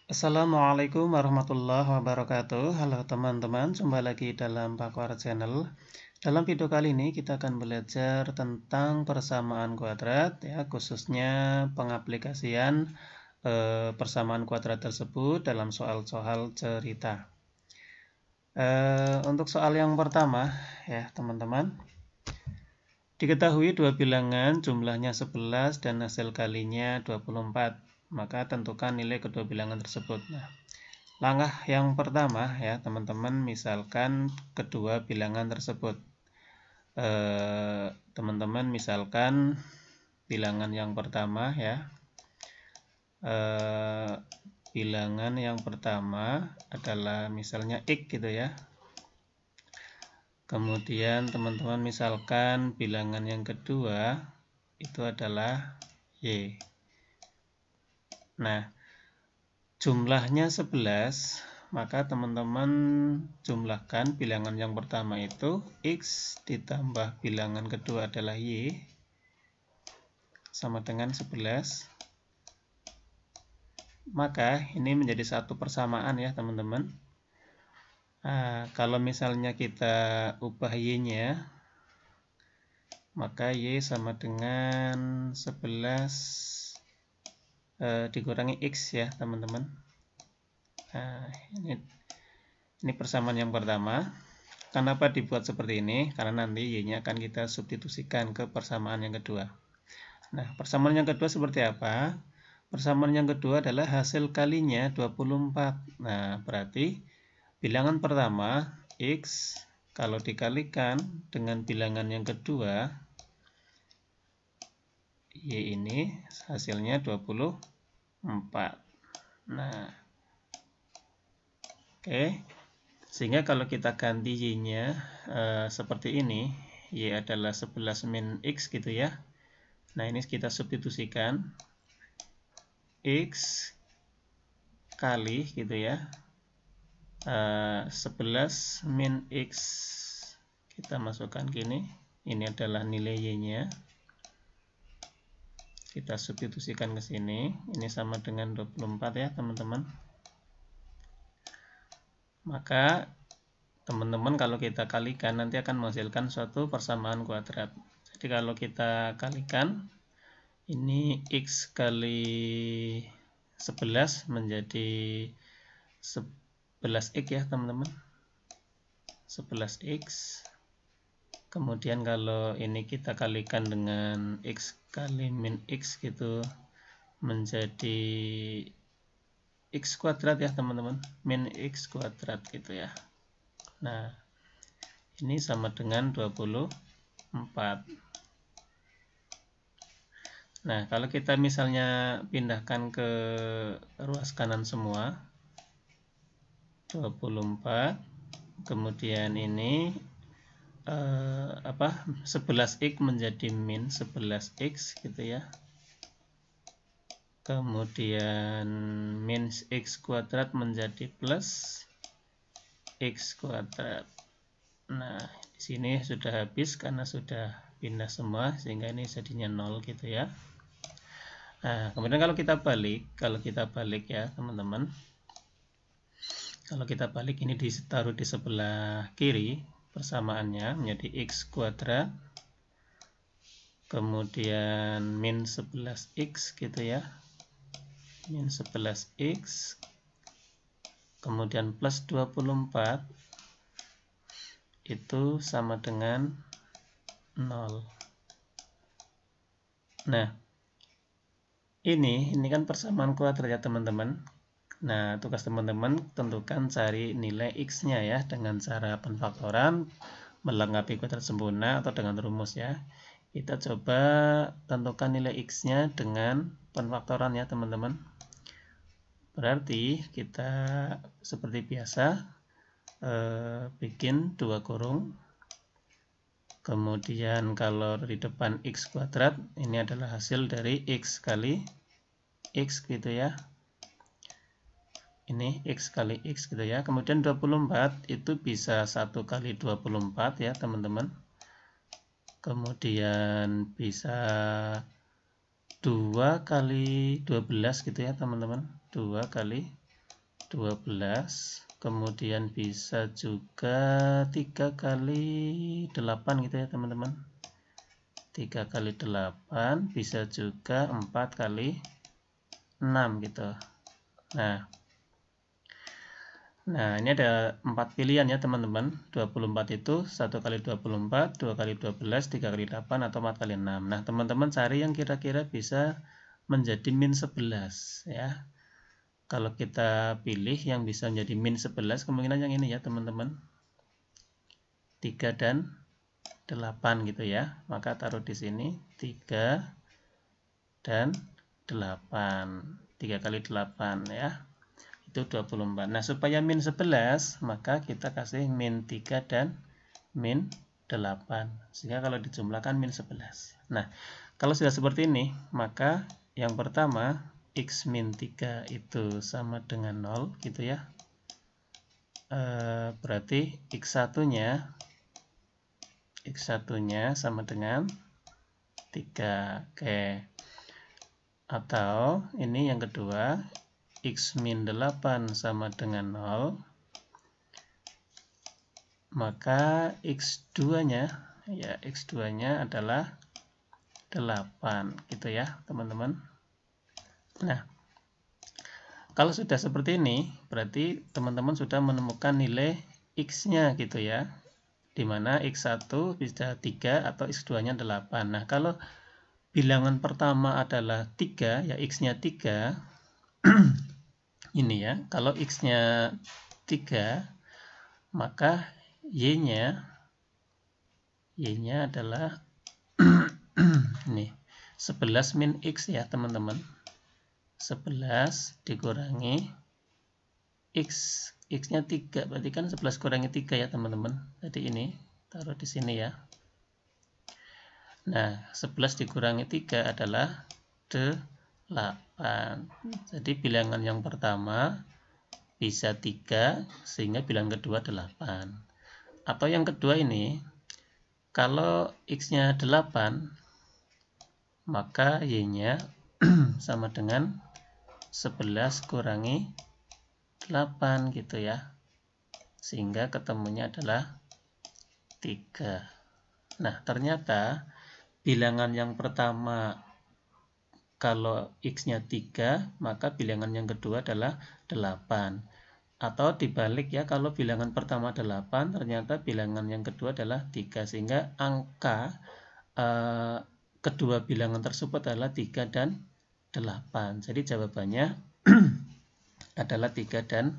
Assalamualaikum warahmatullahi wabarakatuh. Halo teman-teman, jumpa lagi dalam Pakwar Channel. Dalam video kali ini kita akan belajar tentang persamaan kuadrat, ya, khususnya pengaplikasian persamaan kuadrat tersebut dalam soal-soal cerita. Untuk soal yang pertama, ya teman-teman, diketahui dua bilangan jumlahnya 11 dan hasil kalinya 24. Maka tentukan nilai kedua bilangan tersebut. Nah, langkah yang pertama, ya teman-teman, misalkan kedua bilangan tersebut. Teman-teman misalkan bilangan yang pertama, ya. Bilangan yang pertama adalah misalnya X gitu ya. Kemudian teman-teman misalkan bilangan yang kedua itu adalah Y. Nah, jumlahnya 11, maka teman-teman jumlahkan bilangan yang pertama itu X ditambah bilangan kedua adalah Y sama dengan 11. Maka ini menjadi satu persamaan ya teman-teman. Nah, kalau misalnya kita ubah Y-nya, maka Y sama dengan 11 dikurangi X ya teman-teman. Nah, ini persamaan yang pertama. Kenapa dibuat seperti ini? Karena nanti Y-nya akan kita substitusikan ke persamaan yang kedua. Nah, persamaan yang kedua seperti apa? Persamaan yang kedua adalah hasil kalinya 24. Nah, berarti bilangan pertama X kalau dikalikan dengan bilangan yang kedua Y ini hasilnya 24. Nah, oke. Sehingga kalau kita ganti Y-nya seperti ini, Y adalah 11 min X gitu ya. Nah, ini kita substitusikan X kali gitu ya. 11 min X kita masukkan gini. Ini adalah nilai Y-nya. Kita substitusikan ke sini. Ini sama dengan 24 ya, teman-teman. Maka teman-teman kalau kita kalikan nanti akan menghasilkan suatu persamaan kuadrat. Jadi kalau kita kalikan ini X kali 11 menjadi 11X ya teman-teman. 11X. Kemudian kalau ini kita kalikan dengan X kali min X gitu menjadi X kuadrat ya teman-teman. Min X kuadrat gitu ya. Nah, ini sama dengan 24. Nah, kalau kita misalnya pindahkan ke ruas kanan semua, 24, kemudian ini 11x menjadi min 11x gitu ya. Kemudian min x kuadrat menjadi plus x kuadrat. Nah, di sini sudah habis karena sudah pindah semua sehingga ini jadinya 0 gitu ya. Nah, kemudian kalau kita balik ya teman-teman. Kalau kita balik ini ditaruh di sebelah kiri, persamaannya menjadi x kuadrat. Kemudian min 11x gitu ya. Min 11x. Kemudian plus 24 itu sama dengan 0. Nah, ini kan persamaan kuadrat ya teman-teman. Nah, tugas teman-teman tentukan cari nilai X-nya ya dengan cara penfaktoran, melengkapi kuadrat sempurna atau dengan rumus ya. Kita coba tentukan nilai X-nya dengan penfaktoran ya teman-teman. Berarti kita seperti biasa bikin 2 kurung. Kemudian kalau di depan X kuadrat, ini adalah hasil dari X kali X gitu ya. Ini X kali X gitu ya. Kemudian 24 itu bisa 1 kali 24 ya teman-teman. Kemudian bisa 2 kali 12 gitu ya teman-teman. 2 kali 12, kemudian bisa juga 3 kali 8 gitu ya teman-teman. 3 kali 8, bisa juga 4 kali 6 gitu. Nah, ini ada 4 pilihan ya teman-teman. 24 itu 1 kali 24, 2 kali 12, 3 kali 8, atau 4 kali 6. Nah, teman-teman cari yang kira-kira bisa menjadi min 11 ya. Kalau kita pilih yang bisa menjadi min 11, kemungkinan yang ini ya teman-teman. 3 dan 8 gitu ya. Maka taruh di sini 3 dan 8. 3 kali 8 ya. Itu 24. Nah, supaya min 11, maka kita kasih min 3 dan min 8. Sehingga kalau dijumlahkan min 11. Nah, kalau sudah seperti ini, maka yang pertama, x min 3 itu sama dengan 0, gitu ya. Berarti x1-nya sama dengan 3. Oke. Atau ini yang kedua, x min 8 sama dengan 0, maka x2-nya ya x2-nya adalah 8 gitu ya teman-teman. Nah, kalau sudah seperti ini berarti teman-teman sudah menemukan nilai x-nya gitu ya, dimana x1 bisa 3 atau x2-nya 8. Nah, kalau bilangan pertama adalah 3 ya, x-nya 3 ini ya, kalau x-nya 3 maka y-nya adalah nih 11 min x ya teman-teman. 11 dikurangi x-nya 3, berarti kan 11 kurangi 3 ya teman-teman. Jadi ini taruh di sini ya. Nah, 11 dikurangi 3 adalah 8. Jadi bilangan yang pertama bisa 3, sehingga bilangan kedua 8. Atau yang kedua ini, kalau x-nya 8, maka y-nya sama dengan 11 kurangi 8 gitu ya. Sehingga ketemunya adalah 3. Nah, ternyata bilangan yang pertama kalau x-nya 3, maka bilangan yang kedua adalah 8. Atau dibalik ya, kalau bilangan pertama 8, ternyata bilangan yang kedua adalah 3. Sehingga angka kedua bilangan tersebut adalah 3 dan 8. Jadi jawabannya adalah 3 dan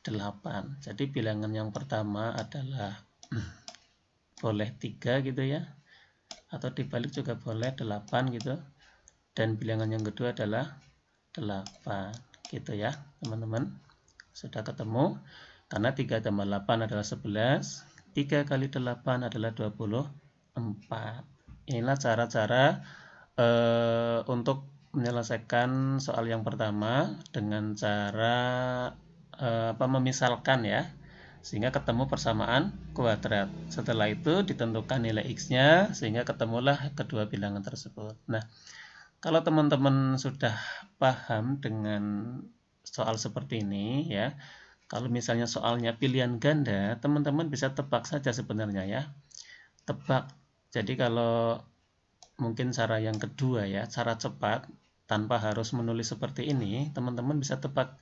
8. Jadi bilangan yang pertama adalah boleh 3 gitu ya. Atau dibalik juga boleh 8 gitu. Dan bilangan yang kedua adalah 8 gitu ya teman-teman. Sudah ketemu, karena 3 tambah 8 adalah 11, 3 kali 8 adalah 24. Inilah cara-cara untuk menyelesaikan soal yang pertama dengan cara memisalkan ya, sehingga ketemu persamaan kuadrat. Setelah itu ditentukan nilai x-nya, sehingga ketemulah kedua bilangan tersebut. Nah, kalau teman-teman sudah paham dengan soal seperti ini ya, kalau misalnya soalnya pilihan ganda, teman-teman bisa tebak saja sebenarnya ya, tebak. Jadi kalau mungkin cara yang kedua ya, cara cepat tanpa harus menulis seperti ini, teman-teman bisa tebak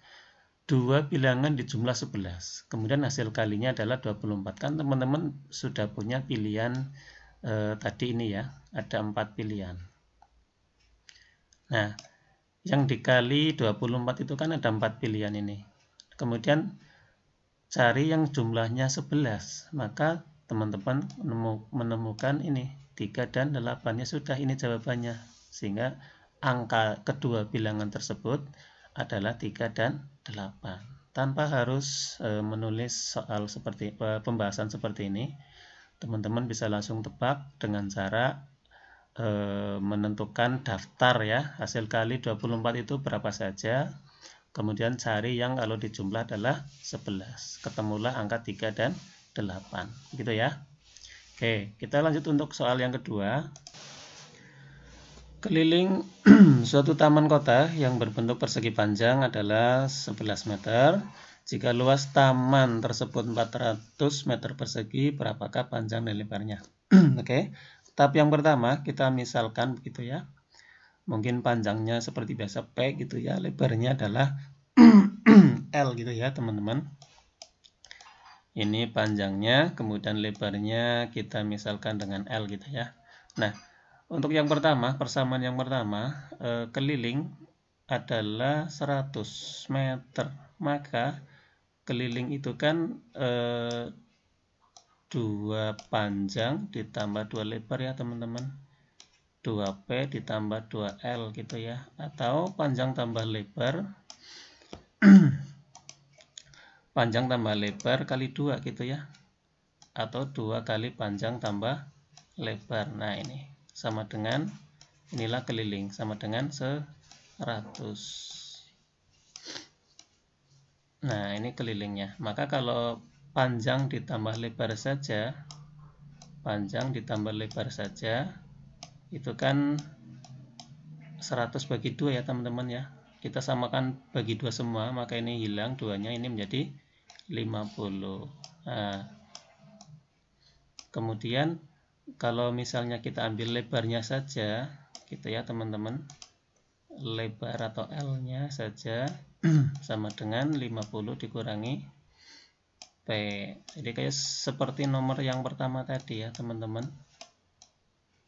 dua bilangan di jumlah 11, kemudian hasil kalinya adalah 24. Kan teman-teman sudah punya pilihan tadi ini ya, ada 4 pilihan. Nah, yang dikali 24 itu kan ada 4 pilihan ini. Kemudian cari yang jumlahnya 11. Maka teman-teman menemukan ini 3 dan 8. Ya sudah, ini jawabannya. Sehingga angka kedua bilangan tersebut adalah 3 dan 8. Tanpa harus menulis soal seperti pembahasan seperti ini, teman-teman bisa langsung tebak dengan cara menentukan daftar ya, hasil kali 24 itu berapa saja, kemudian cari yang kalau dijumlah adalah 11, ketemulah angka 3 dan 8 gitu ya. Oke, kita lanjut untuk soal yang kedua. Keliling suatu taman kota yang berbentuk persegi panjang adalah 11 meter. Jika luas taman tersebut 400 meter persegi, berapakah panjang dan lebarnya? Oke. Tahap yang pertama kita misalkan begitu ya. Mungkin panjangnya seperti biasa P gitu ya, lebarnya adalah L gitu ya, teman-teman. Ini panjangnya, kemudian lebarnya kita misalkan dengan L gitu ya. Nah, untuk yang pertama, persamaan yang pertama, keliling adalah 100 meter. Maka keliling itu kan 2 panjang ditambah 2 lebar ya teman-teman. 2P ditambah 2L gitu ya. Atau panjang tambah lebar, panjang tambah lebar kali 2 gitu ya. Atau 2 kali panjang tambah lebar. Nah ini sama dengan, inilah keliling, sama dengan 100. Nah ini kelilingnya. Maka kalau panjang ditambah lebar saja, panjang ditambah lebar saja, itu kan 100 bagi 2 ya teman-teman ya. Kita samakan bagi 2 semua, maka ini hilang 2-nya, ini menjadi 50. Nah, kemudian kalau misalnya kita ambil lebarnya saja gitu ya teman-teman, lebar atau L-nya saja sama dengan 50 dikurangi P. Jadi kayak seperti nomor yang pertama tadi ya teman-teman.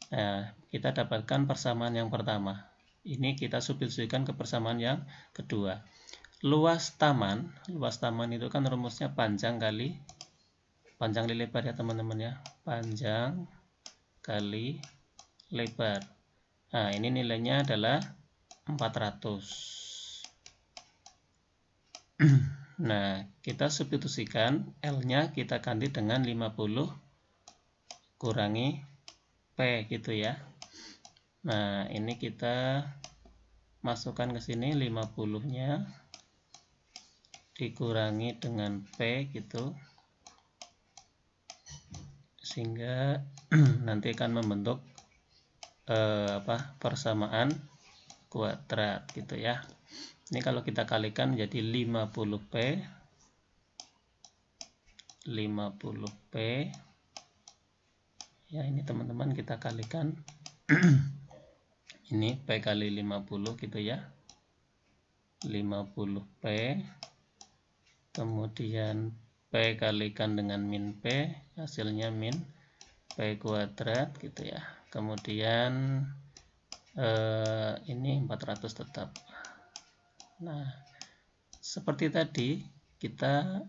Nah, kita dapatkan persamaan yang pertama. Ini kita substitusikan ke persamaan yang kedua. Luas taman itu kan rumusnya panjang kali lebar ya teman-teman ya. Panjang kali lebar. Nah, ini nilainya adalah 400. Nah, kita substitusikan L-nya kita ganti dengan 50 kurangi P gitu ya. Nah, ini kita masukkan ke sini 50-nya dikurangi dengan P gitu. Sehingga nanti akan membentuk persamaan kuadrat gitu ya. Ini kalau kita kalikan jadi 50P ya, ini teman-teman kita kalikan ini P kali 50 gitu ya, 50P, kemudian P kalikan dengan min P, hasilnya min P kuadrat gitu ya. Kemudian ini 400 tetap. Nah, seperti tadi kita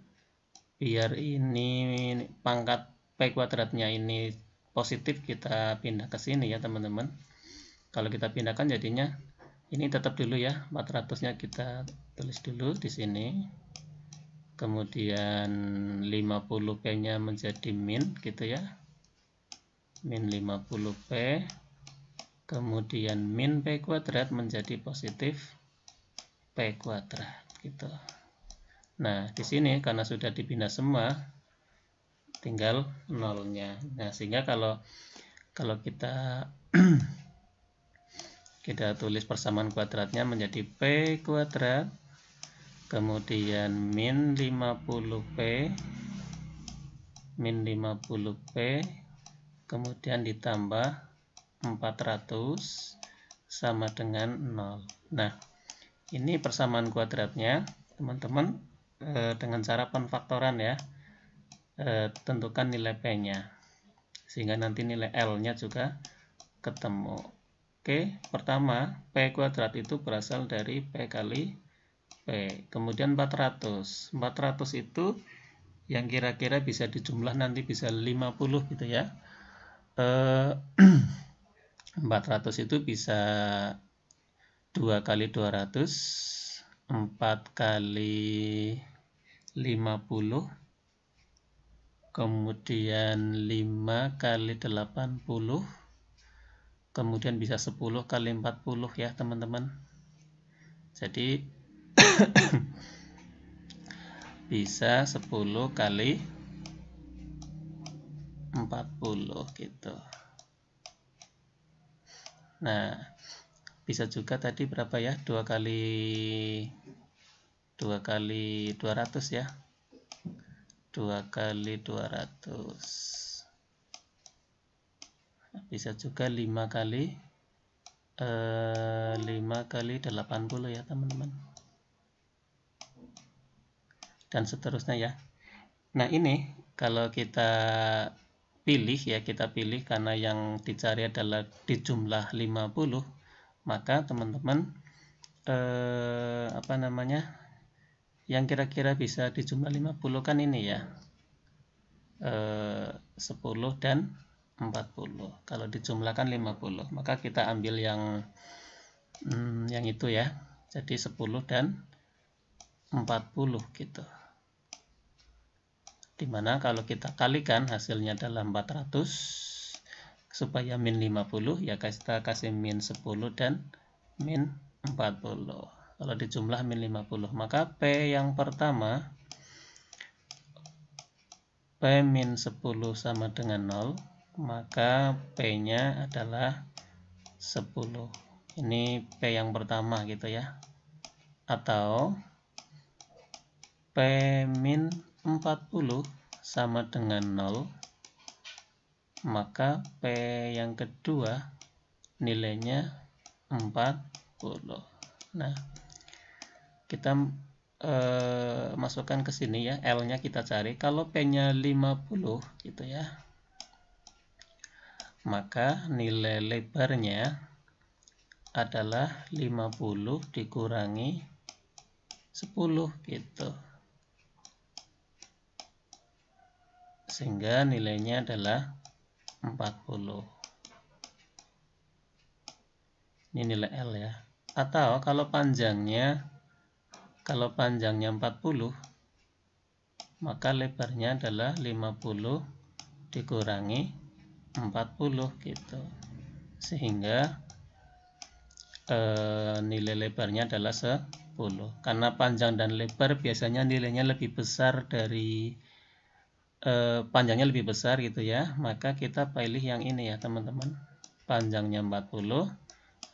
biar ini pangkat P kuadratnya ini positif, kita pindah ke sini ya teman-teman. Kalau kita pindahkan jadinya ini tetap dulu ya, 400-nya kita tulis dulu di sini. Kemudian 50P-nya menjadi min gitu ya. Min 50P. Kemudian min P kuadrat menjadi positif P kuadrat gitu. Nah, di sini karena sudah dipindah semua, tinggal nolnya. Nah, sehingga kalau kita kita tulis persamaan kuadratnya menjadi P kuadrat, kemudian min 50P, kemudian ditambah 400 sama dengan 0. Nah, ini persamaan kuadratnya teman-teman dengan cara penfaktoran ya. Tentukan nilai P-nya sehingga nanti nilai L-nya juga ketemu. Oke, pertama P kuadrat itu berasal dari P kali P. Kemudian 400 itu yang kira-kira bisa dijumlah nanti bisa 50 gitu ya. 400 itu bisa 2 kali 200, 4 kali 50, kemudian 5 kali 80, kemudian bisa 10 kali 40 ya teman-teman. Jadi bisa 10 kali 40 gitu. Nah, bisa juga tadi berapa ya? 2 kali 200 ya. 2 kali 200. Bisa juga 5 kali 80 ya teman-teman. Dan seterusnya ya. Nah, ini kalau kita pilih ya, kita pilih karena yang dicari adalah di jumlah 50, maka teman-teman yang kira-kira bisa di jumlah 50 kan ini ya, 10 dan 40. Kalau dijumlahkan 50, maka kita ambil yang itu ya. Jadi 10 dan 40 gitu. Dimana kalau kita kalikan hasilnya adalah 400, supaya min 50 ya kita kasih min 10 dan min 40. Kalau dijumlah min 50, maka P yang pertama P min 10 sama dengan 0, maka P nya adalah 10. Ini P yang pertama gitu ya. Atau P min 40 sama dengan 0, maka P yang kedua nilainya 40. Nah, kita masukkan ke sini ya, L nya kita cari. Kalau P nya 50 gitu ya, maka nilai lebarnya adalah 50 dikurangi 10 gitu. Sehingga nilainya adalah 40. Ini nilai L ya. Atau kalau panjangnya 40, maka lebarnya adalah 50 dikurangi 40 gitu. Sehingga nilai lebarnya adalah 10. Karena panjang dan lebar biasanya nilainya lebih besar dari panjangnya lebih besar gitu ya, maka kita pilih yang ini ya teman-teman. Panjangnya 40,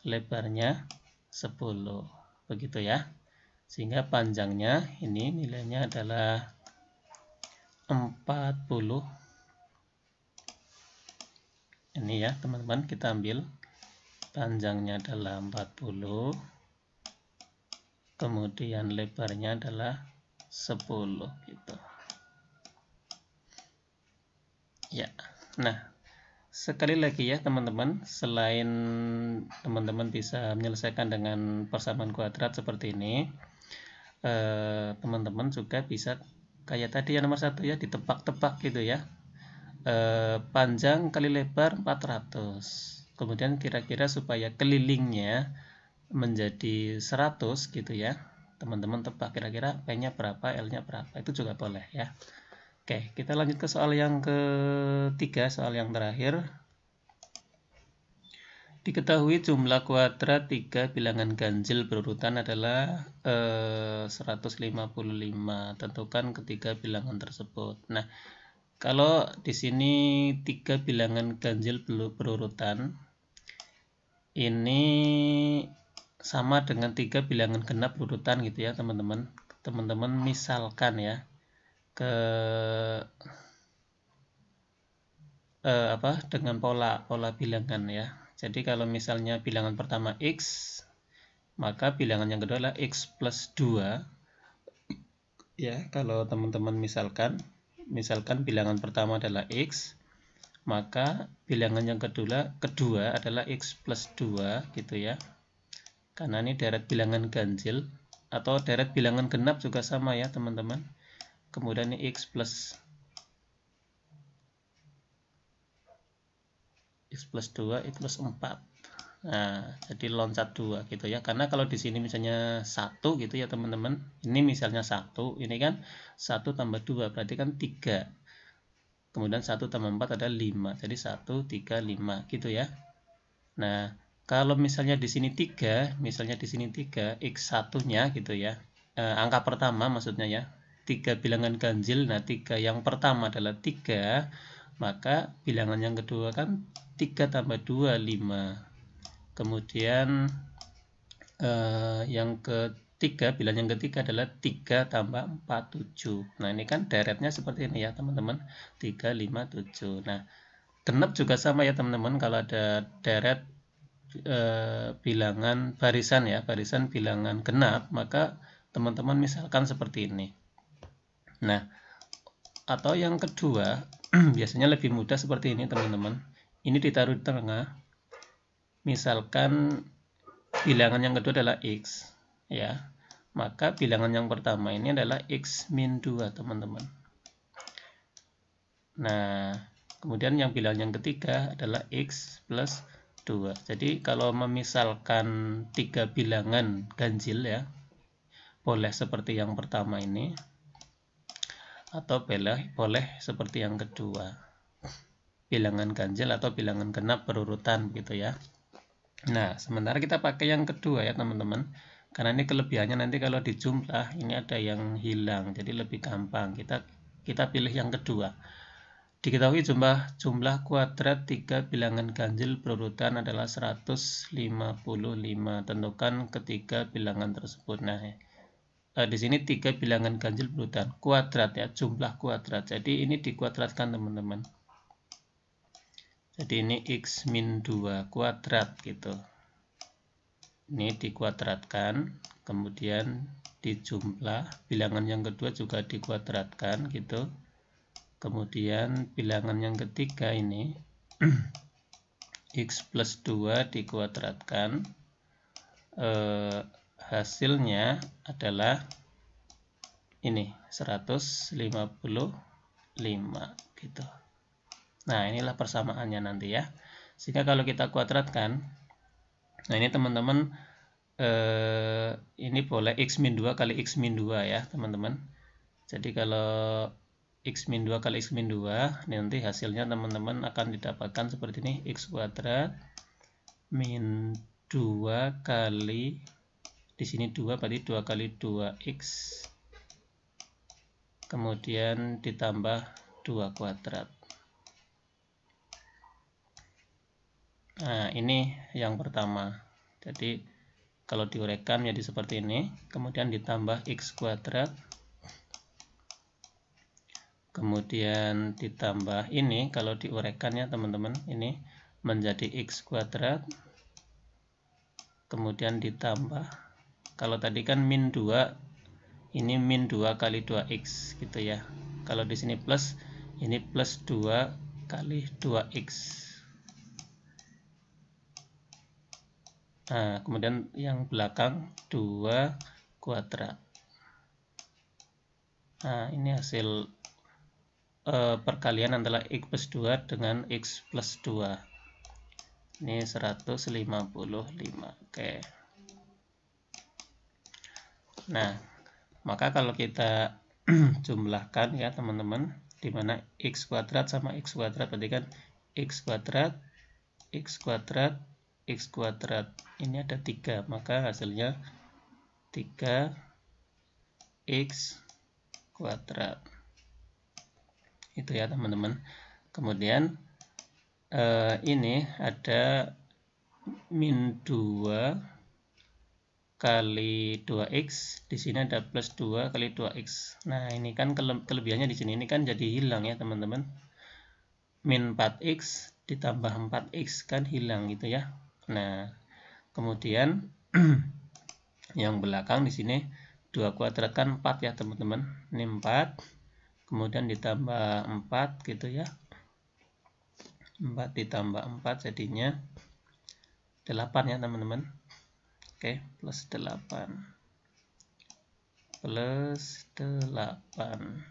lebarnya 10. Begitu ya. Sehingga panjangnya ini nilainya adalah 40. Ini ya teman-teman, kita ambil panjangnya adalah 40, kemudian lebarnya adalah 10 gitu ya. Nah, sekali lagi ya teman-teman, selain teman-teman bisa menyelesaikan dengan persamaan kuadrat seperti ini, teman-teman juga bisa kayak tadi yang nomor 1 ya, ditebak-tebak gitu ya. Panjang kali lebar 400, kemudian kira-kira supaya kelilingnya menjadi 100 gitu ya, teman-teman tebak kira-kira P nya berapa, L nya berapa, itu juga boleh ya. Oke, kita lanjut ke soal yang ketiga, soal yang terakhir. Diketahui jumlah kuadrat 3 bilangan ganjil berurutan adalah 155. Tentukan ketiga bilangan tersebut. Nah, kalau di sini 3 bilangan ganjil berurutan, ini sama dengan 3 bilangan genap berurutan gitu ya teman-teman. Teman-teman misalkan ya dengan pola bilangan ya. Jadi kalau misalnya bilangan pertama X, maka bilangan yang kedua adalah X plus 2 ya. Kalau teman-teman misalkan bilangan pertama adalah X, maka bilangan yang kedua adalah X plus 2 gitu ya. Karena ini deret bilangan ganjil, atau deret bilangan genap juga sama ya teman-teman. Kemudian ini X plus 2, X plus 4. Nah, jadi loncat 2 gitu ya. Karena kalau di sini misalnya 1 gitu ya teman-teman. Ini misalnya 1, ini kan 1 tambah 2 berarti kan 3. Kemudian 1 tambah 4 adalah 5. Jadi 1, 3, 5 gitu ya. Nah, kalau misalnya di sini 3, X1-nya gitu ya. Angka pertama maksudnya ya. 3 bilangan ganjil. Nah, 3 yang pertama adalah 3, maka bilangan yang kedua kan 3 tambah 2, 5. Kemudian yang ketiga, bilangan yang ketiga adalah 3 tambah 4, 7. Nah, ini kan deretnya seperti ini ya teman-teman, 3, 5, 7. Nah, genap juga sama ya teman-teman, kalau ada deret bilangan barisan ya, barisan bilangan genap, maka teman-teman misalkan seperti ini. Nah, atau yang kedua, biasanya lebih mudah seperti ini teman-teman. Ini ditaruh di tengah. Misalkan bilangan yang kedua adalah X ya, maka bilangan yang pertama ini adalah X min 2 teman-teman. Nah, kemudian yang bilangan yang ketiga adalah X plus 2. Jadi kalau memisalkan 3 bilangan ganjil ya, boleh seperti yang pertama ini, atau boleh seperti yang kedua, bilangan ganjil atau bilangan genap berurutan gitu ya. Nah, sementara kita pakai yang kedua ya teman-teman, karena ini kelebihannya nanti kalau dijumlah ini ada yang hilang, jadi lebih gampang. Kita pilih yang kedua. Diketahui jumlah kuadrat 3 bilangan ganjil berurutan adalah 155. Tentukan ketiga bilangan tersebut. Nah, di sini 3 bilangan ganjil berurutan kuadrat ya, jumlah kuadrat. Jadi ini dikuadratkan teman-teman. Jadi ini X min 2 kuadrat gitu. Ini dikuadratkan, kemudian dijumlah, bilangan yang kedua juga dikuadratkan gitu. Kemudian bilangan yang ketiga ini X plus 2 dikuadratkan, hasilnya adalah ini 155 gitu. Nah, inilah persamaannya nanti ya. Sehingga kalau kita kuadratkan, nah ini teman-teman, ini boleh X min 2 kali X min 2 ya teman-teman. Jadi kalau X min 2 kali X min 2, nanti hasilnya teman-teman akan didapatkan seperti ini, X kuadrat min 2 kali, di sini 2 berarti 2 kali 2X, kemudian ditambah 2 kuadrat. Nah, ini yang pertama. Jadi kalau diuraikan jadi seperti ini, kemudian ditambah X kuadrat, kemudian ditambah ini, kalau diuraikan ya teman-teman, ini menjadi X kuadrat, kemudian ditambah, kalau tadi kan min 2, ini min 2 kali 2X gitu ya. Kalau di sini plus, ini plus 2 kali 2X. Nah, kemudian yang belakang 2 kuadrat. Nah, ini hasil perkalian antara X plus 2 dengan X plus 2. Ini 155. Oke. Nah, maka kalau kita jumlahkan ya teman-teman, dimana X kuadrat sama X kuadrat berarti kan X kuadrat, X kuadrat, X kuadrat, ini ada 3, maka hasilnya 3X kuadrat. Itu ya teman-teman. Kemudian ini ada min 2 kali 2X, di sini ada plus 2 kali 2X. Nah, ini kan kelebihannya di sini, ini kan jadi hilang ya teman-teman. Min 4X ditambah 4X kan hilang gitu ya. Nah, kemudian yang belakang di sini 2 kuadrat kan 4 ya teman-teman. Ini 4, kemudian ditambah 4 gitu ya. 4 ditambah 4 jadinya 8 ya teman-teman. Oke, plus 8. Plus 8.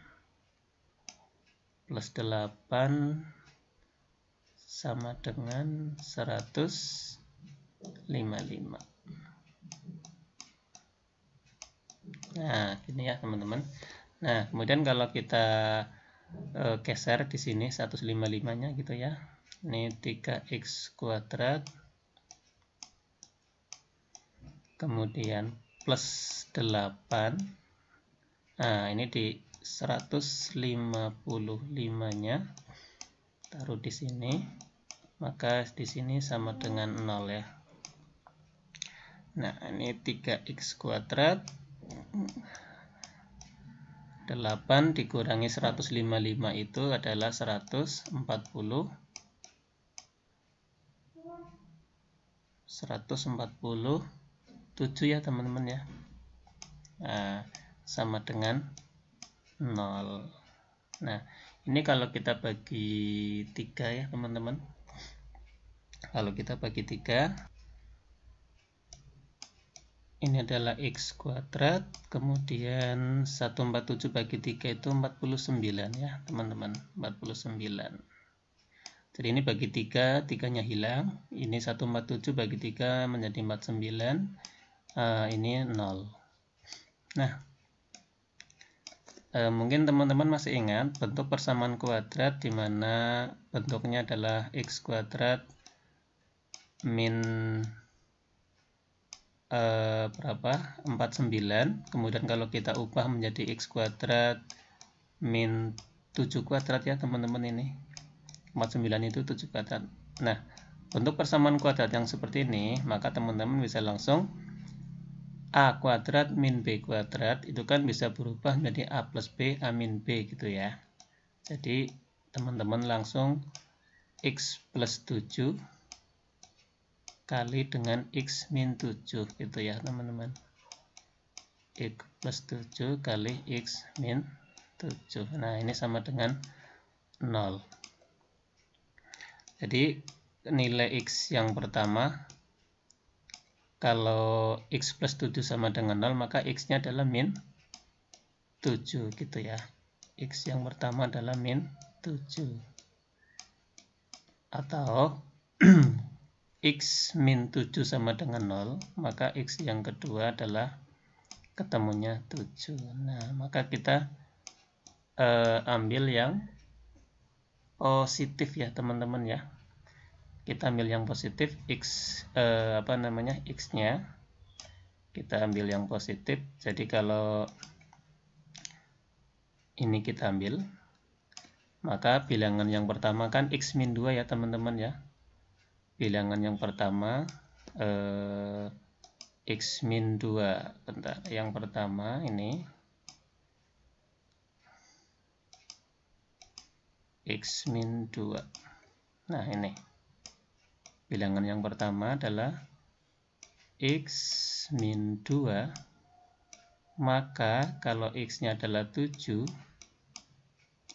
Plus 8 sama dengan 155. Nah, ini ya teman-teman. Nah, kemudian kalau kita geser di sini 155-nya gitu ya. Ini 3X kuadrat. Kemudian plus 8. Nah, ini di 155-nya taruh di sini. Maka di sini sama dengan 0 ya. Nah, ini 3x kuadrat 8 dikurangi 155 itu adalah 147 ya teman-teman ya. Nah, sama dengan 0. Nah, ini kalau kita bagi 3 ya teman-teman. Kalau kita bagi 3, ini adalah x kuadrat, kemudian 147 bagi 3 itu 49 ya teman-teman, 49. Jadi ini bagi 3, 3-nya hilang, ini 147 bagi 3 menjadi 49, ini 0. Nah, mungkin teman-teman masih ingat bentuk persamaan kuadrat di mana bentuknya adalah x kuadrat min 49, kemudian kalau kita ubah menjadi x kuadrat min 7 kuadrat ya teman-teman, ini 49 itu 7 kuadrat. Nah, bentuk persamaan kuadrat yang seperti ini, maka teman-teman bisa langsung a kuadrat min b kuadrat itu kan bisa berubah menjadi a plus b a min b gitu ya. Jadi teman-teman langsung x plus 7 kali dengan x min 7 gitu ya teman-teman. X plus 7 kali x min 7. Nah, ini sama dengan 0. Jadi nilai x yang pertama, kalau x plus 7 sama dengan 0, maka x-nya adalah min 7 gitu ya. X yang pertama adalah min 7. Atau x min 7 sama dengan 0, maka x yang kedua adalah ketemunya 7. Nah, maka kita ambil yang positif ya teman-teman ya. Kita ambil yang positif, x-nya kita ambil yang positif. Jadi kalau ini kita ambil, maka bilangan yang pertama kan x min 2 ya teman-teman ya. Bilangan yang pertama x min 2, bentar, yang pertama ini x min 2. Nah, ini bilangan yang pertama adalah x min 2, maka kalau x-nya adalah 7,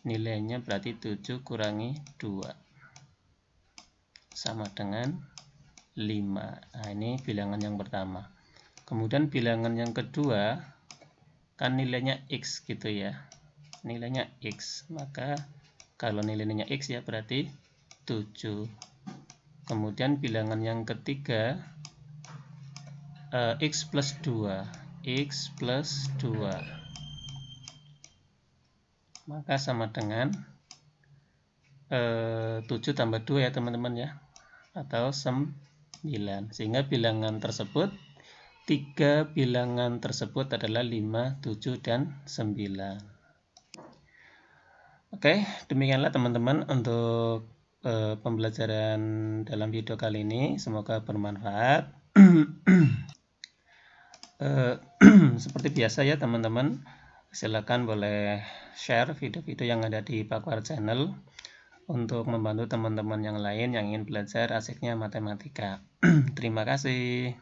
nilainya berarti 7 kurangi 2 sama dengan 5. Nah, ini bilangan yang pertama. Kemudian bilangan yang kedua kan nilainya x gitu ya, nilainya x, maka kalau nilainya x ya berarti 7. Kemudian bilangan yang ketiga x plus 2, x plus 2, maka sama dengan 7 tambah 2 ya teman-teman ya, atau 9. Sehingga bilangan tersebut, 3 bilangan tersebut adalah 5, 7, dan 9. Oke, demikianlah teman-teman untuk pembelajaran dalam video kali ini. Semoga bermanfaat. Seperti biasa ya teman-teman, silakan boleh share video-video yang ada di Pakwar Channel untuk membantu teman-teman yang lain yang ingin belajar asiknya matematika. Terima kasih.